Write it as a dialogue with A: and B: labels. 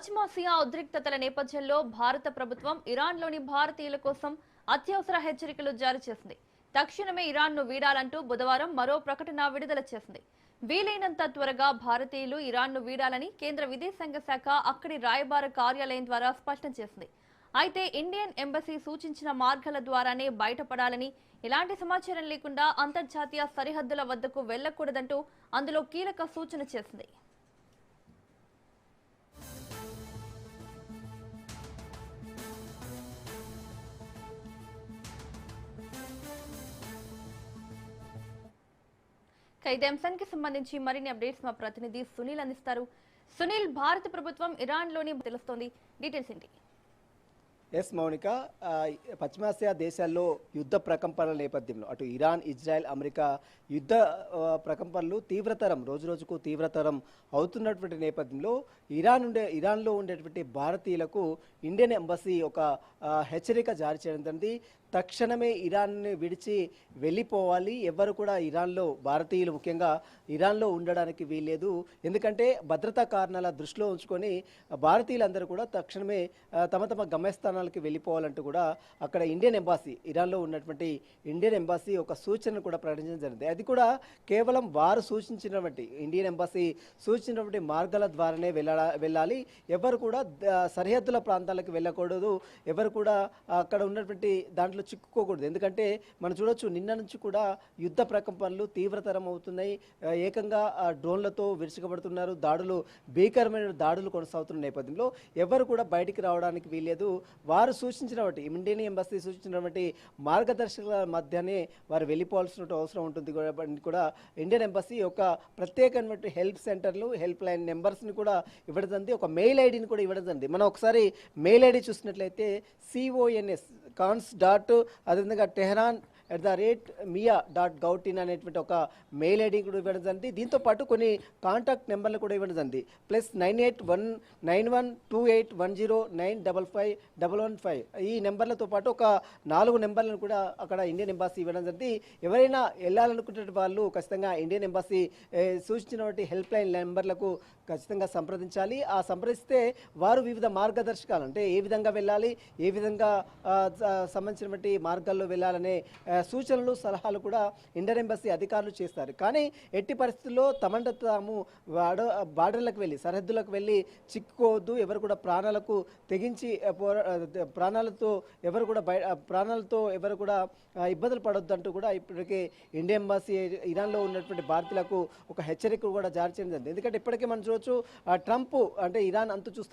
A: పశ్చిమాసియా ఉద్రిక్తతల నేపథ్యంలో భారత ప్రభుత్వం ఇరాన్లోని భారతీయుల కోసం అత్యవసర హెచ్చరికలు జారీ చేసింది. తక్షణమే ఇరాన్ను వీడాలంటూ బుధవారం మరో ప్రకటన విడుదల చేసింది. వీలైనంత త్వరగా భారతీయులు ఇరాన్ను వీడాలని కేంద్ర విదేశాంగ శాఖ అక్కడి రాయబార కార్యాలయం ద్వారా స్పష్టం చేసింది. అయితే ఇండియన్ ఎంబసీ సూచించిన మార్గాల ద్వారానే బయటపడాలని, ఎలాంటి సమాచారం లేకుండా అంతర్జాతీయ సరిహద్దుల వద్దకు వెళ్లకూడదంటూ అందులో కీలక సూచన చేసింది. ఇదే అంశానికి సంబంధించి మరిన్ని అప్డేట్స్ మా ప్రతినిధి సునీల్ అందిస్తారు. సునీల్, భారత ప్రభుత్వం ఇరాన్లోని తెలుస్తోంది, డీటెయిల్స్ ఏంటి?
B: ఎస్ మౌనిక, పశ్చిమాసియా దేశాల్లో యుద్ధ ప్రకంపనల నేపథ్యంలో అటు ఇరాన్, ఇజ్రాయెల్, అమెరికా యుద్ధ ప్రకంపనలు రోజురోజుకు తీవ్రతరం అవుతున్నటువంటి నేపథ్యంలో ఇరాన్లో ఉండేటువంటి భారతీయులకు ఇండియన్ ఎంబసీ ఒక హెచ్చరిక జారీ చేయడం జరిగింది. తక్షణమే ఇరాన్ని విడిచి వెళ్ళిపోవాలి, ఎవరు కూడా ఇరాన్లో భారతీయులు ముఖ్యంగా ఇరాన్లో ఉండడానికి వీల్లేదు. ఎందుకంటే భద్రతా కారణాల దృష్టిలో ఉంచుకొని భారతీయులందరూ కూడా తక్షణమే తమ తమ గమ్యస్థానాలకు వెళ్ళిపోవాలంటూ కూడా అక్కడ ఇరాన్లో ఉన్నటువంటి ఇండియన్ ఎంబసీ ఒక సూచనను కూడా ప్రకటించడం జరిగింది. అది కూడా కేవలం వారు సూచించినటువంటి ఇండియన్ ఎంబసీ సూచించినటువంటి మార్గాల ద్వారానే వెళ్ళాలి, ఎవరు కూడా సరిహద్దుల ప్రాంతాలకు వెళ్ళకూడదు, ఎవరు కూడా అక్కడ ఉన్నటువంటి దాంట్లో చిక్కుకోకూడదు. ఎందుకంటే మనం చూడొచ్చు, నిన్న నుంచి కూడా యుద్ధ ప్రకంపనలు తీవ్రతరం అవుతున్నాయి. ఏకంగా డ్రోన్లతో విరుచుకబడుతున్నారు, భీకరమైన దాడులు కొనసాగుతున్న నేపథ్యంలో ఎవరు కూడా బయటికి రావడానికి వీల్లేదు. వారు సూచించినటువంటి ఇండియన్ ఎంబసీ సూచించినటువంటి మార్గదర్శకాల మధ్యనే వారు వెళ్ళిపోవాల్సిన అవసరం ఉంటుంది. కూడా ఇండియన్ ఎంబసీ ఒక ప్రత్యేకమైన హెల్ప్ సెంటర్లు, హెల్ప్ లైన్ నెంబర్స్ని కూడా ఇవ్వడం జరిగింది, ఒక మెయిల్ ఐడిని కూడా ఇవ్వడం జరిగింది. మనం ఒకసారి మెయిల్ ఐడి చూసినట్లయితే CONS. అదేవిధంగా tehran@mia.gov.in అనేటువంటి ఒక మెయిల్ ఐడి కూడా ఇవ్వడం జరిగింది. దీంతో పాటు కొన్ని కాంటాక్ట్ నెంబర్లు కూడా ఇవ్వడం జరిగింది. +9819110955 ఈ నెంబర్లతో పాటు ఒక 4 నెంబర్లను కూడా అక్కడ ఇండియన్ ఎంబసీ ఇవ్వడం జరిగింది. ఎవరైనా వెళ్ళాలనుకునే వాళ్ళు ఖచ్చితంగా ఇండియన్ ఎంబసీ సూచించినటువంటి హెల్ప్ లైన్ నెంబర్లకు ఖచ్చితంగా సంప్రదించాలి. ఆ సంప్రదిస్తే వారు వివిధ మార్గదర్శకాలు, అంటే ఏ విధంగా వెళ్ళాలి, ఏ విధంగా సంబంధించినటువంటి మార్గాల్లో వెళ్ళాలనే సూచనలు, సలహాలు కూడా ఇండియన్ ఎంబసీ అధికారులు చేస్తారు. కానీ ఎట్టి పరిస్థితుల్లో తమంత తాము బార్డర్లకు వెళ్ళి, సరిహద్దులకు వెళ్ళి చిక్కుకోవద్దు, ఎవరు కూడా ప్రాణాలకు తెగించి ప్రాణాలతో ఎవరు కూడా ఇబ్బందులు పడొద్దు అంటూ కూడా ఇప్పటికే ఇండియన్ ఎంబసీ ఇరాన్లో ఉన్నటువంటి భారతీయులకు ఒక హెచ్చరిక కూడా జారీ చేయడం జరిగింది. ఎందుకంటే ఇప్పటికే మనం చూడొచ్చు, ట్రంప్ అంటే ఇరాన్ అంతు చూస్తారు